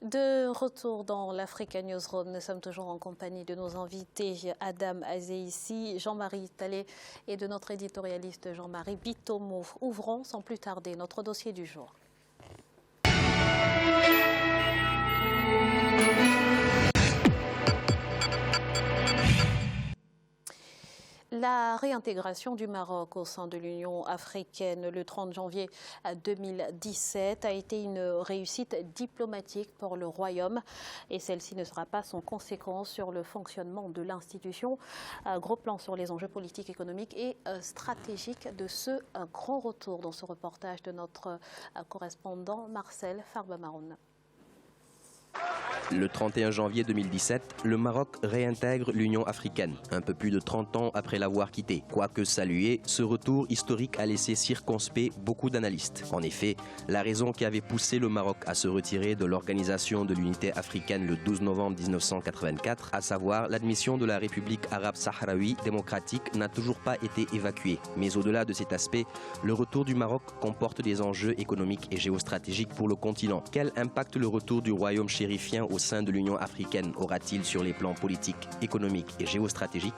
De retour dans l'Africa Newsroom, nous sommes toujours en compagnie de nos invités Adam Azeïssi, Jean-Marie Talé et de notre éditorialiste Jean-Marie Bitomo. Ouvrons sans plus tarder notre dossier du jour. La réintégration du Maroc au sein de l'Union africaine le 30 janvier 2017 a été une réussite diplomatique pour le Royaume et celle-ci ne sera pas sans conséquence sur le fonctionnement de l'institution. Gros plan sur les enjeux politiques, économiques et stratégiques de ce grand retour dans ce reportage de notre correspondant Marcel Farba-Maroun. Le 31 janvier 2017, le Maroc réintègre l'Union africaine, un peu plus de 30 ans après l'avoir quittée. Quoique salué, ce retour historique a laissé circonspect beaucoup d'analystes. En effet, la raison qui avait poussé le Maroc à se retirer de l'Organisation de l'Unité africaine le 12 novembre 1984, à savoir l'admission de la République arabe sahraoui démocratique, n'a toujours pas été évacuée. Mais au-delà de cet aspect, le retour du Maroc comporte des enjeux économiques et géostratégiques pour le continent. Quel impact le retour du royaume chérifien au sein de l'Union africaine aura-t-il sur les plans politiques, économiques et géostratégiques?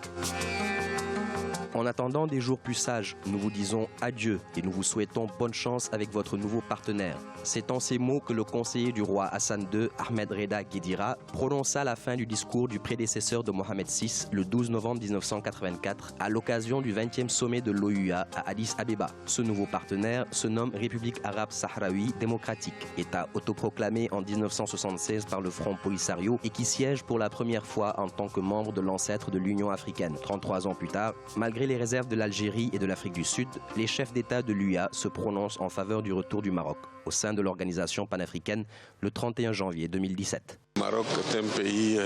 En attendant des jours plus sages, nous vous disons adieu et nous vous souhaitons bonne chance avec votre nouveau partenaire. C'est en ces mots que le conseiller du roi Hassan II, Ahmed Reda Guedira, prononça la fin du discours du prédécesseur de Mohamed VI le 12 novembre 1984 à l'occasion du 20e sommet de l'OUA à Addis Abeba. Ce nouveau partenaire se nomme République arabe sahraoui démocratique, État autoproclamé en 1976 par le Front Polisario et qui siège pour la première fois en tant que membre de l'ancêtre de l'Union africaine. 33 ans plus tard, malgré les réserves de l'Algérie et de l'Afrique du Sud, les chefs d'État de l'UA se prononcent en faveur du retour du Maroc au sein de l'organisation panafricaine le 31 janvier 2017. Le Maroc est un pays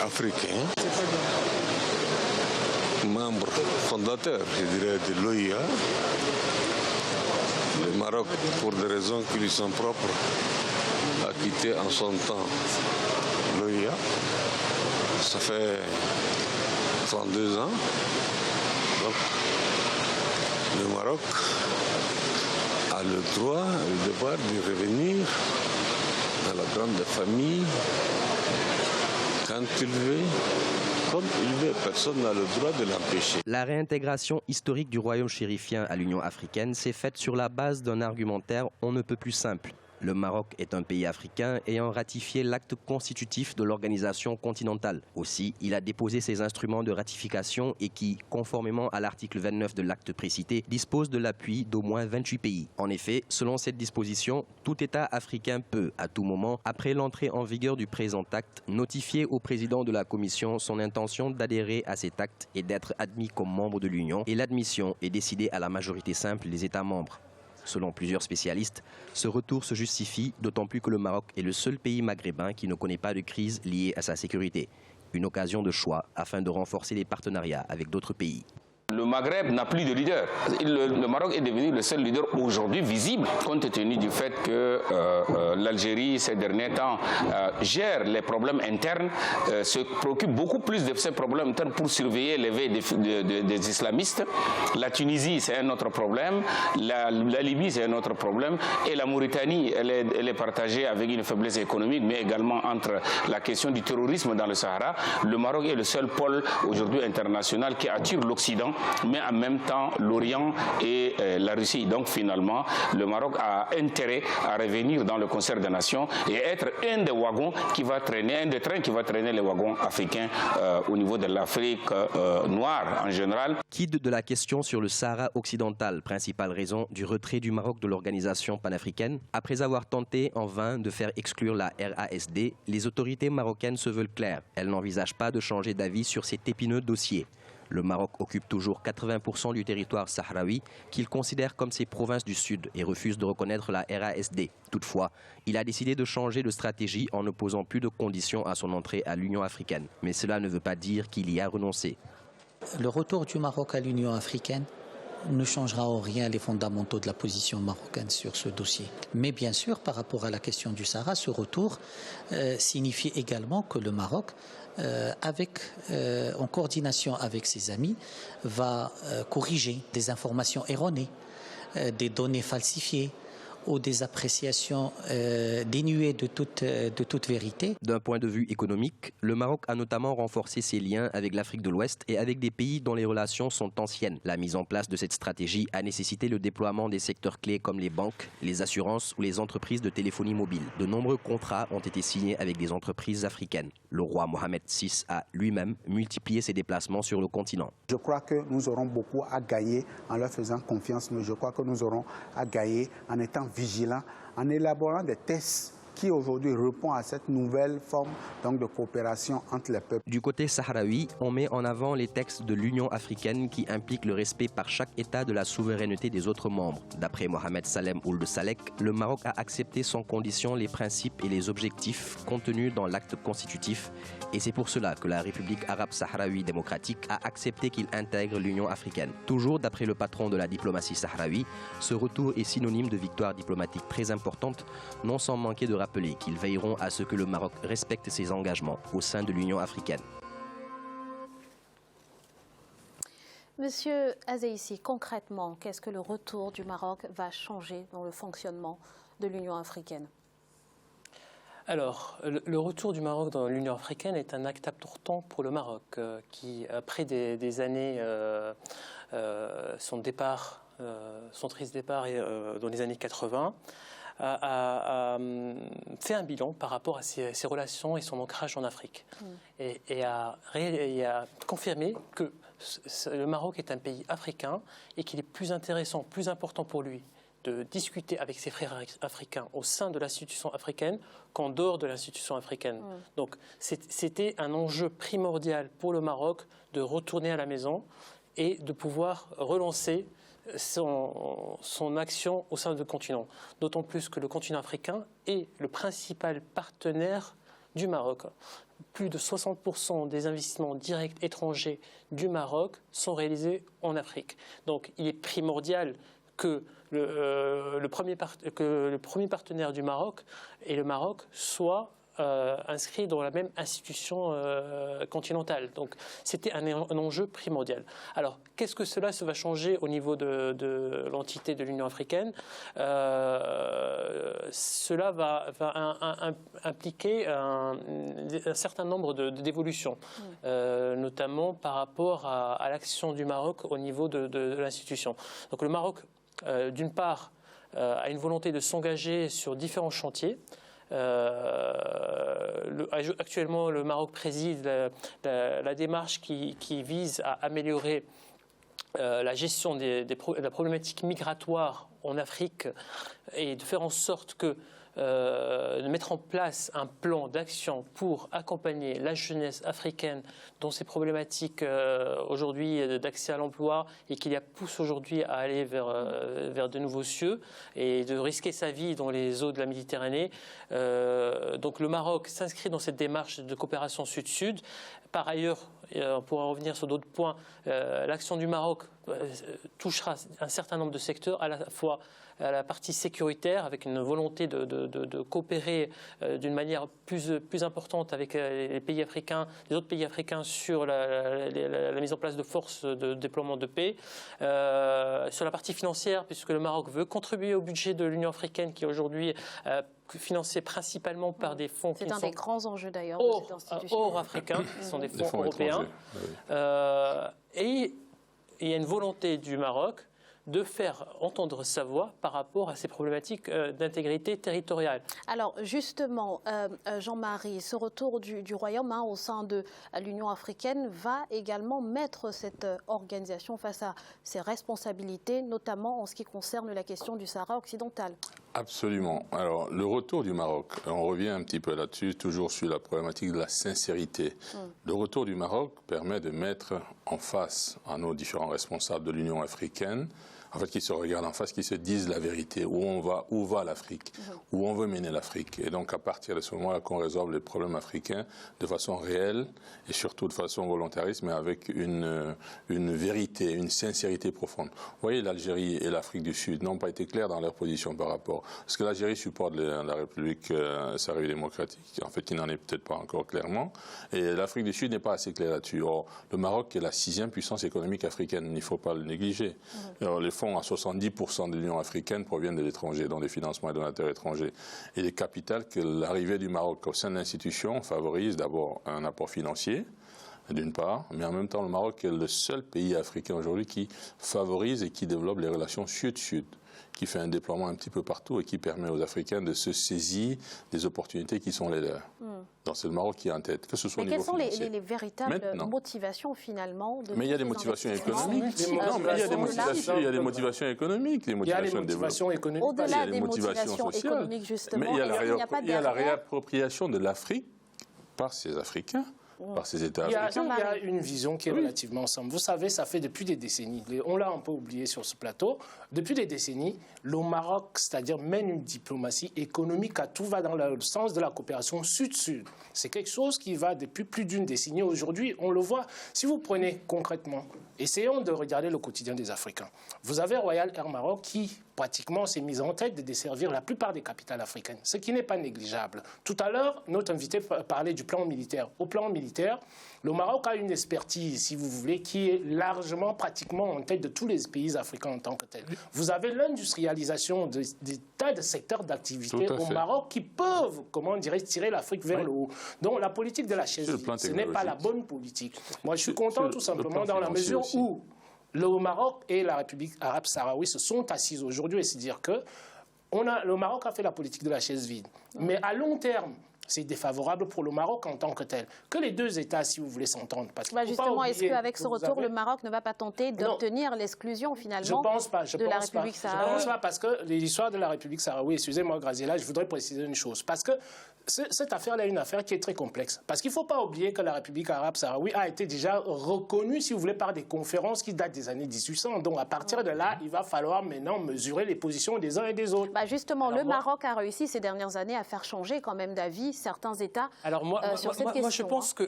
africain, membre fondateur, je dirais, de l'OIA. Le Maroc, pour des raisons qui lui sont propres, a quitté en son temps l'OIA. Ça fait 32 ans. Donc, le Maroc a le droit et le devoir de revenir dans la grande famille quand il veut, comme il veut. Personne n'a le droit de l'empêcher. La réintégration historique du royaume chérifien à l'Union africaine s'est faite sur la base d'un argumentaire on ne peut plus simple. Le Maroc est un pays africain ayant ratifié l'acte constitutif de l'organisation continentale. Aussi, il a déposé ses instruments de ratification et qui, conformément à l'article 29 de l'acte précité, dispose de l'appui d'au moins 28 pays. En effet, selon cette disposition, tout État africain peut, à tout moment, après l'entrée en vigueur du présent acte, notifier au président de la Commission son intention d'adhérer à cet acte et d'être admis comme membre de l'Union, et l'admission est décidée à la majorité simple des États membres. Selon plusieurs spécialistes, ce retour se justifie d'autant plus que le Maroc est le seul pays maghrébin qui ne connaît pas de crise liée à sa sécurité. Une occasion de choix afin de renforcer les partenariats avec d'autres pays. Le Maghreb n'a plus de leader. Le Maroc est devenu le seul leader aujourd'hui visible, compte tenu du fait que l'Algérie, ces derniers temps, gère les problèmes internes, se préoccupe beaucoup plus de ces problèmes internes pour surveiller l'éveil des islamistes. La Tunisie, c'est un autre problème. La Libye, c'est un autre problème. Et la Mauritanie, elle est partagée avec une faiblesse économique, mais également entre la question du terrorisme dans le Sahara. Le Maroc est le seul pôle aujourd'hui international qui attire l'Occident, mais en même temps l'Orient et la Russie. Donc finalement, le Maroc a intérêt à revenir dans le concert des nations et être un des wagons qui va traîner, un des trains qui va traîner les wagons africains au niveau de l'Afrique noire en général. Quitte de la question sur le Sahara occidental, principale raison du retrait du Maroc de l'organisation panafricaine? Après avoir tenté en vain de faire exclure la RASD, les autorités marocaines se veulent claires. Elles n'envisagent pas de changer d'avis sur cet épineux dossier. Le Maroc occupe toujours 80% du territoire sahraoui qu'il considère comme ses provinces du Sud et refuse de reconnaître la RASD. Toutefois, il a décidé de changer de stratégie en ne posant plus de conditions à son entrée à l'Union africaine. Mais cela ne veut pas dire qu'il y a renoncé. Le retour du Maroc à l'Union africaine ne changera en rien les fondamentaux de la position marocaine sur ce dossier. Mais bien sûr, par rapport à la question du Sahara, ce retour signifie également que le Maroc, en coordination avec ses amis, va corriger des informations erronées, des données falsifiées, ou des appréciations dénuées de toute vérité. D'un point de vue économique, le Maroc a notamment renforcé ses liens avec l'Afrique de l'Ouest et avec des pays dont les relations sont anciennes. La mise en place de cette stratégie a nécessité le déploiement des secteurs clés comme les banques, les assurances ou les entreprises de téléphonie mobile. De nombreux contrats ont été signés avec des entreprises africaines. Le roi Mohamed VI a lui-même multiplié ses déplacements sur le continent. Je crois que nous aurons beaucoup à gagner en leur faisant confiance, mais je crois que nous aurons à gagner en étant vigilants, en élaborant des tests qui aujourd'hui répondent à cette nouvelle forme de coopération entre les peuples. Du côté sahraoui, on met en avant les textes de l'Union africaine qui impliquent le respect par chaque État de la souveraineté des autres membres. D'après Mohamed Salem Ould Salek, le Maroc a accepté sans condition les principes et les objectifs contenus dans l'acte constitutif et c'est pour cela que la République arabe sahraoui démocratique a accepté qu'il intègre l'Union africaine. Toujours d'après le patron de la diplomatie sahraoui, ce retour est synonyme de victoire diplomatique très importante, non sans manquer de rappeler qu'ils veilleront à ce que le Maroc respecte ses engagements au sein de l'Union africaine. Monsieur Azeïssi, concrètement, qu'est-ce que le retour du Maroc va changer dans le fonctionnement de l'Union africaine? Alors, le retour du Maroc dans l'Union africaine est un acte important pour le Maroc, qui, après des années, son triste départ dans les années 80, a fait un bilan par rapport à ses relations et son ancrage en Afrique. Et a confirmé que le Maroc est un pays africain et qu'il est plus intéressant, plus important pour lui de discuter avec ses frères africains au sein de l'institution africaine qu'en dehors de l'institution africaine. Donc c'était un enjeu primordial pour le Maroc de retourner à la maison et de pouvoir relancer son action au sein du continent. D'autant plus que le continent africain est le principal partenaire du Maroc. Plus de 60% des investissements directs étrangers du Maroc sont réalisés en Afrique. Donc il est primordial que le premier partenaire du Maroc et le Maroc soient inscrits dans la même institution continentale. Donc c'était un enjeu primordial. Alors qu'est-ce que cela va changer au niveau de l'entité de l'Union africaine? Cela va impliquer un certain nombre d'évolutions, notamment par rapport à l'action du Maroc au niveau de l'institution. Donc le Maroc, d'une part, a une volonté de s'engager sur différents chantiers. Actuellement, le Maroc préside la démarche qui vise à améliorer la gestion de la problématique migratoire en Afrique et de faire en sorte de mettre en place un plan d'action pour accompagner la jeunesse africaine dans ces problématiques aujourd'hui d'accès à l'emploi et qui la pousse aujourd'hui à aller vers de nouveaux cieux et de risquer sa vie dans les eaux de la Méditerranée. Donc le Maroc s'inscrit dans cette démarche de coopération sud-sud. Par ailleurs, on pourra revenir sur d'autres points, l'action du Maroc touchera un certain nombre de secteurs, à la fois à la partie sécuritaire, avec une volonté de coopérer d'une manière plus importante avec les pays africains, les autres pays africains sur la mise en place de forces de déploiement de paix. Sur la partie financière, puisque le Maroc veut contribuer au budget de l'Union africaine, qui est aujourd'hui financé principalement par des fonds qui sont... C'est un des grands enjeux d'ailleurs de cette institution. Hors africains, qui sont des fonds européens. Et il y a une volonté du Maroc de faire entendre sa voix par rapport à ces problématiques d'intégrité territoriale. Alors justement, Jean-Marie, ce retour du Royaume au sein de l'Union africaine va également mettre cette organisation face à ses responsabilités, notamment en ce qui concerne la question du Sahara occidental. Absolument. Alors, le retour du Maroc, on revient un petit peu là-dessus, toujours sur la problématique de la sincérité. Le retour du Maroc permet de mettre en face à nos différents responsables de l'Union africaine, en fait, qui se regardent en face, qui se disent la vérité, où va l'Afrique, où on veut mener l'Afrique. Et donc, à partir de ce moment-là, qu'on résolve les problèmes africains de façon réelle et surtout de façon volontariste, mais avec une vérité, une sincérité profonde. Vous voyez, l'Algérie et l'Afrique du Sud n'ont pas été clairs dans leur position par rapport. Parce que l'Algérie supporte la République sahraoui démocratique. En fait, il n'en est peut-être pas encore clairement. Et l'Afrique du Sud n'est pas assez claire là-dessus. Or, le Maroc est la 6e puissance économique africaine. Il ne faut pas le négliger. Alors, les fonds à 70% de l'Union africaine proviennent de l'étranger, dont des financements et donateurs étrangers. Il est capital que l'arrivée du Maroc au sein de l'institution favorise d'abord un apport financier, d'une part, mais en même temps, le Maroc est le seul pays africain aujourd'hui qui favorise et qui développe les relations sud-sud, qui fait un déploiement un petit peu partout et qui permet aux Africains de se saisir des opportunités qui sont les leurs. Donc c'est le Maroc qui est en tête, que ce soit au niveau financier. Quelles sont les véritables motivations finalement de Mais il y a des motivations économiques. Non, mais il y a des motivations économiques, des motivations de développement. Au-delà des motivations économiques, justement, mais il y a la réappropriation de l'Afrique par ces Africains. Par ces États africains. Il y a une vision qui est relativement simple. Vous savez, ça fait depuis des décennies, on l'a un peu oublié sur ce plateau, depuis des décennies, le Maroc, c'est-à-dire mène une diplomatie économique à tout va dans le sens de la coopération sud-sud. C'est quelque chose qui va depuis plus d'une décennie. Aujourd'hui, on le voit. Si vous prenez concrètement, essayons de regarder le quotidien des Africains. Vous avez Royal Air Maroc qui pratiquement s'est mise en tête de desservir la plupart des capitales africaines, ce qui n'est pas négligeable. Tout à l'heure, notre invité parlait du plan militaire. Au plan militaire, le Maroc a une expertise, si vous voulez, qui est largement, pratiquement en tête de tous les pays africains en tant que tel. Vous avez l'industrialisation des tas de secteurs d'activité au Maroc qui peuvent, comment dirais-je, tirer l'Afrique vers le haut. Donc la politique de la chaise vide, ce n'est pas la bonne politique. Moi, je suis content tout simplement dans la mesure où le Maroc et la République arabe sahraoui se sont assises aujourd'hui et se dire que le Maroc a fait la politique de la chaise vide. Mais à long terme, c'est défavorable pour le Maroc en tant que tel. Que les deux États, si vous voulez s'entendre. Justement, est-ce qu'avec ce retour, le Maroc ne va pas tenter d'obtenir l'exclusion finalement de la République sahraoui? Je ne pense pas, parce que l'histoire de la République sahraoui, excusez-moi Graziella, je voudrais préciser une chose. Parce que cette affaire-là est une affaire qui est très complexe. Parce qu'il ne faut pas oublier que la République arabe sahraoui a été déjà reconnue, si vous voulez, par des conférences qui datent des années 1800. Donc à partir de là, il va falloir maintenant mesurer les positions des uns et des autres. Justement, alors, le Maroc a réussi ces dernières années à faire changer quand même d'avis certains États sur cette question. Moi, je pense que...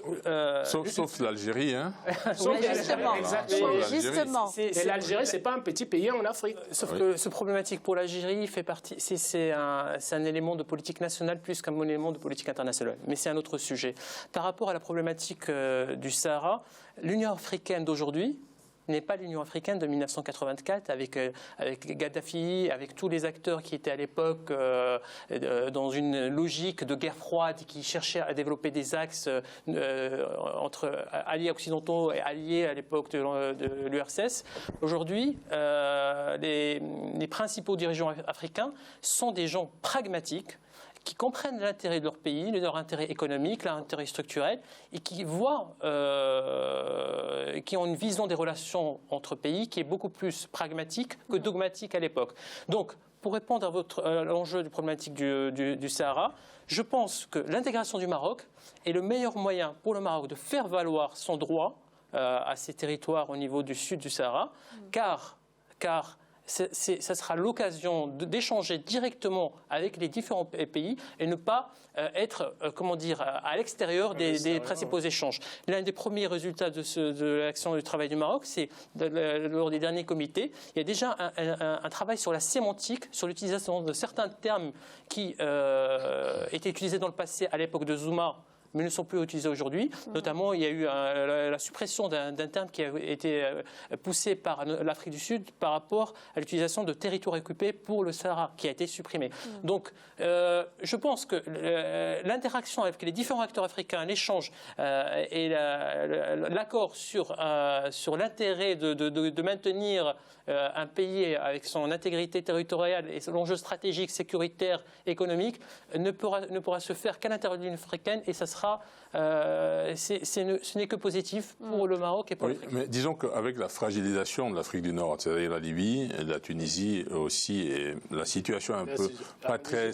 Sauf l'Algérie, hein. Justement. Et l'Algérie, ce n'est pas un petit pays en Afrique. Sauf que ce problématique pour l'Algérie fait partie... C'est un élément de politique nationale plus qu'un élément de politique internationale. Mais c'est un autre sujet. Par rapport à la problématique du Sahara, l'Union africaine d'aujourd'hui n'est pas l'Union africaine de 1984 avec Kadhafi, avec tous les acteurs qui étaient à l'époque dans une logique de guerre froide qui cherchaient à développer des axes entre alliés occidentaux et alliés à l'époque de l'URSS. Aujourd'hui, les principaux dirigeants africains sont des gens pragmatiques qui comprennent l'intérêt de leur pays, leur intérêt économique, leur intérêt structurel, et qui voient, qui ont une vision des relations entre pays qui est beaucoup plus pragmatique que dogmatique à l'époque. Donc, pour répondre à l'enjeu du problématique du Sahara, je pense que l'intégration du Maroc est le meilleur moyen pour le Maroc de faire valoir son droit à ces territoires au niveau du sud du Sahara, car ça sera l'occasion d'échanger directement avec les différents pays et ne pas être, à l'extérieur des principaux échanges. L'un des premiers résultats de l'action du travail du Maroc, c'est lors des derniers comités, il y a déjà un travail sur la sémantique, sur l'utilisation de certains termes qui étaient utilisés dans le passé à l'époque de Zouma, mais ne sont plus utilisés aujourd'hui. Notamment, il y a eu la suppression d'un terme qui a été poussé par l'Afrique du Sud par rapport à l'utilisation de territoires occupés pour le Sahara, qui a été supprimé. Donc, je pense que l'interaction avec les différents acteurs africains, l'échange et l'accord sur l'intérêt de maintenir un pays avec son intégrité territoriale et l'enjeu stratégique, sécuritaire, économique, ne pourra se faire qu'à l'intérieur de l'Union africaine, et ça sera ce n'est que positif pour le Maroc et pour l'Afrique. Mais disons qu'avec la fragilisation de l'Afrique du Nord, c'est-à-dire la Libye, la Tunisie aussi, et la situation un peu pas très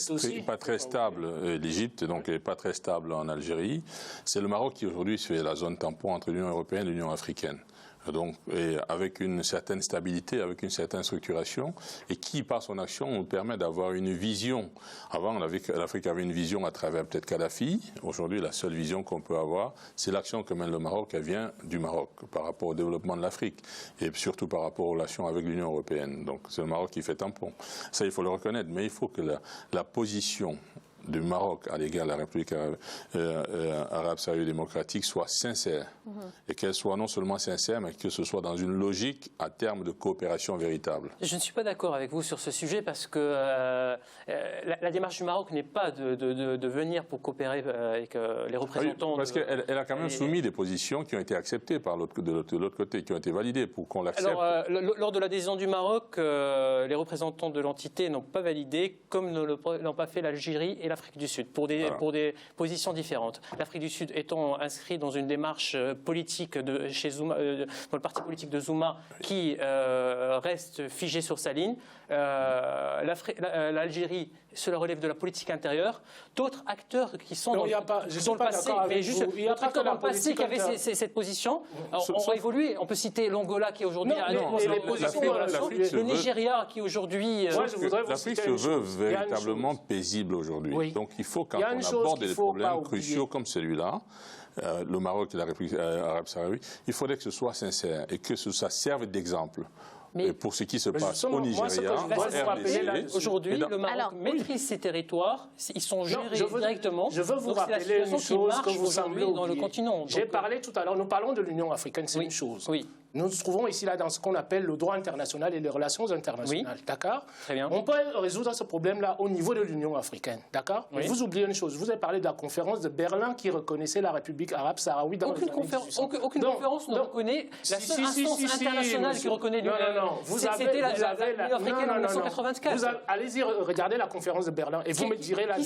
stable, l'Égypte donc pas très stable en Algérie, c'est le Maroc qui aujourd'hui fait la zone tampon entre l'Union européenne et l'Union africaine. Donc, et avec une certaine stabilité, avec une certaine structuration, et qui, par son action, nous permet d'avoir une vision. Avant, l'Afrique avait une vision à travers peut-être Kadhafi. Aujourd'hui, la seule vision qu'on peut avoir, c'est l'action que mène le Maroc, elle vient du Maroc, par rapport au développement de l'Afrique, et surtout par rapport aux relations avec l'Union européenne. Donc, c'est le Maroc qui fait tampon. Ça, il faut le reconnaître, mais il faut que la position du Maroc à l'égard de la République arabe saoudite démocratique soit sincère. Et qu'elle soit non seulement sincère, mais que ce soit dans une logique à terme de coopération véritable. Je ne suis pas d'accord avec vous sur ce sujet parce que la démarche du Maroc n'est pas de venir pour coopérer avec les représentants. Parce qu'elle a quand même soumis des positions qui ont été acceptées de l'autre côté, qui ont été validées pour qu'on l'accepte. Alors, lors de l'adhésion du Maroc, les représentants de l'entité n'ont pas validé, comme n'ont pas fait l'Algérie et l'Afrique du Sud, pour des positions différentes. L'Afrique du Sud étant inscrit dans une démarche politique chez Zuma, dans le parti politique de Zuma, qui reste figé sur sa ligne. L'Algérie, cela relève de la politique intérieure. D'autres acteurs qui sont dans le passé, mais juste dans le passé qui avaient cette position, ont évolué. On peut citer l'Angola qui aujourd'hui a le Nigeria qui aujourd'hui. L'Afrique se veut véritablement paisible aujourd'hui. Oui. Donc il faut, quand on aborde des problèmes cruciaux comme celui-là, le Maroc et la République arabe saoudite, il faudrait que ce soit sincère et que ça serve d'exemple. Mais pour ce qui se passe au Nigeria, aujourd'hui, le Maroc maîtrise ses territoires, ils sont gérés directement. Je veux vous rappeler une chose que vous semblez dans le continent. J'ai parlé tout à l'heure, nous parlons de l'Union africaine, c'est une chose. Oui. Nous nous trouvons ici là dans ce qu'on appelle le droit international et les relations internationales. Oui. D'accord ? Très bien. On peut résoudre ce problème-là au niveau de l'Union africaine. D'accord ? Oui. Vous oubliez une chose. Vous avez parlé de la conférence de Berlin qui reconnaissait la République arabe sahraoui dans aucune conférence ne reconnaît la seule instance internationale qui reconnaît l'Union. C'était l'Union africaine en 1984. Allez-y, regardez la conférence de Berlin et vous me direz là. Qui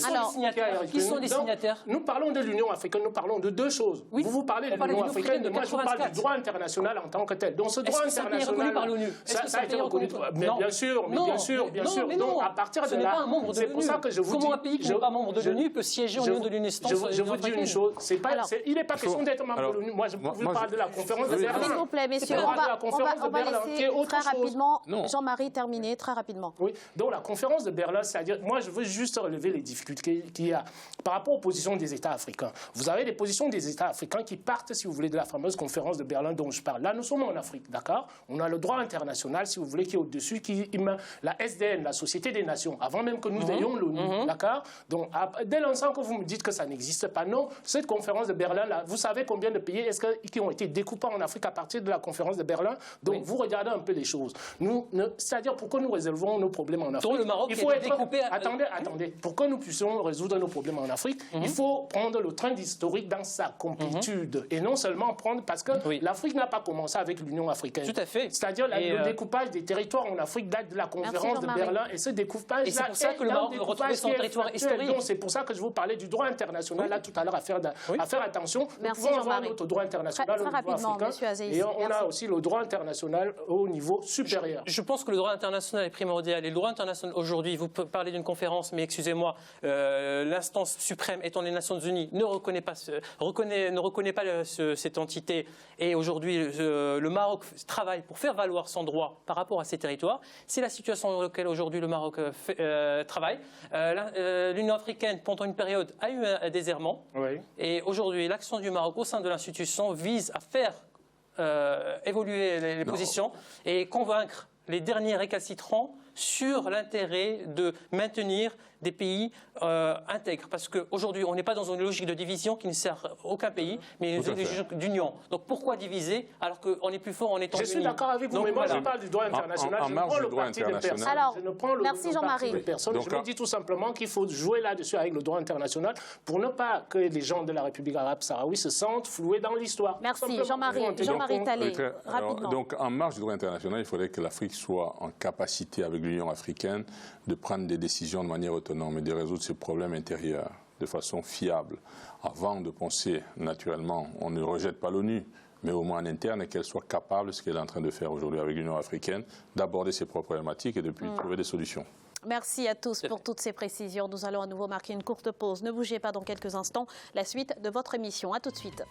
sont les signataires ? Nous parlons de l'Union africaine, nous parlons de deux choses. Vous parlez de l'Union africaine, moi je parle du droit international en tant que tel. Donc ce droit international, par l'ONU. Ça a été reconnu. Bien sûr. Donc à partir de là, c'est pour ça que je vous dis. Comment un pays qui n'est pas membre de l'ONU peut siéger au niveau de l'UNES? Je vous dis une chose. Il n'est pas question d'être membre de l'ONU. Moi, je vous parle de la conférence de Berlin. S'il vous plaît, messieurs, on va laisser très rapidement Jean-Marie terminer très rapidement. Oui. Donc la conférence de Berlin, c'est-à-dire, moi, je veux juste relever les difficultés qu'il y a par rapport aux positions des États africains. Vous avez des positions des États africains qui partent, si vous voulez, de la fameuse conférence de Berlin dont je parle. Là, nous sommes en Afrique, d'accord ? On a le droit international, si vous voulez, qui est au-dessus, la SDN, la Société des Nations, avant même que nous ayons l'ONU, d'accord ? Donc, dès l'instant que vous me dites que ça n'existe pas, non, cette conférence de Berlin, là, vous savez combien de pays qui ont été découpés en Afrique à partir de la conférence de Berlin ? Donc, vous regardez un peu les choses. C'est-à-dire, pour que nous résolvons nos problèmes en Afrique, donc, le Maroc il faut être découpé. Attendez. Pour que nous puissions résoudre nos problèmes en Afrique, il faut prendre le train d'historique dans sa complétude et non seulement prendre parce que l'Afrique n'a pas commencé avec l'Union africaine. Tout à fait. C'est-à-dire le découpage des territoires en Afrique date de la conférence de Berlin et ce découpage-là. Et c'est pour ça que le Maroc veut retrouver son territoire historique. Donc c'est pour ça que je vous parlais du droit international là tout à l'heure à faire attention. Nous pouvons avoir notre droit international au niveau africain et on a aussi le droit international au niveau supérieur. Je pense que le droit international est primordial et le droit international aujourd'hui, vous parlez d'une conférence, mais excusez-moi, l'instance suprême étant les Nations Unies ne reconnaît pas cette entité et aujourd'hui le Maroc travaille pour faire valoir son droit par rapport à ces territoires. C'est la situation dans laquelle aujourd'hui le Maroc travaille. L'Union africaine, pendant une période, a eu un déserrement. Oui. Et aujourd'hui, l'action du Maroc au sein de l'institution vise à faire évoluer les positions et convaincre les derniers récalcitrants sur l'intérêt de maintenir des pays intègres. Parce qu'aujourd'hui, on n'est pas dans une logique de division qui ne sert à aucun pays, mais une logique d'union. Donc pourquoi diviser alors qu'on est plus fort en étant unis ? Je suis d'accord avec vous, mais moi je parle du droit international. Je prends le parti des personnes. Alors, je ne prends le parti des personnes. Je me dis tout simplement qu'il faut jouer là-dessus avec le droit international pour ne pas que les gens de la République arabe sahraoui se sentent floués dans l'histoire. Merci Jean-Marie Talley, rapidement. Donc en marge du droit international, il faudrait que l'Afrique soit en capacité avec l'Union africaine de prendre des décisions de manière autonome et de résoudre ses problèmes intérieurs de façon fiable. Avant de penser, naturellement, on ne rejette pas l'ONU, mais au moins en interne, et qu'elle soit capable, ce qu'elle est en train de faire aujourd'hui avec l'Union africaine, d'aborder ses propres problématiques et de trouver des solutions. Merci à tous pour toutes ces précisions. Nous allons à nouveau marquer une courte pause. Ne bougez pas dans quelques instants. La suite de votre émission. À tout de suite.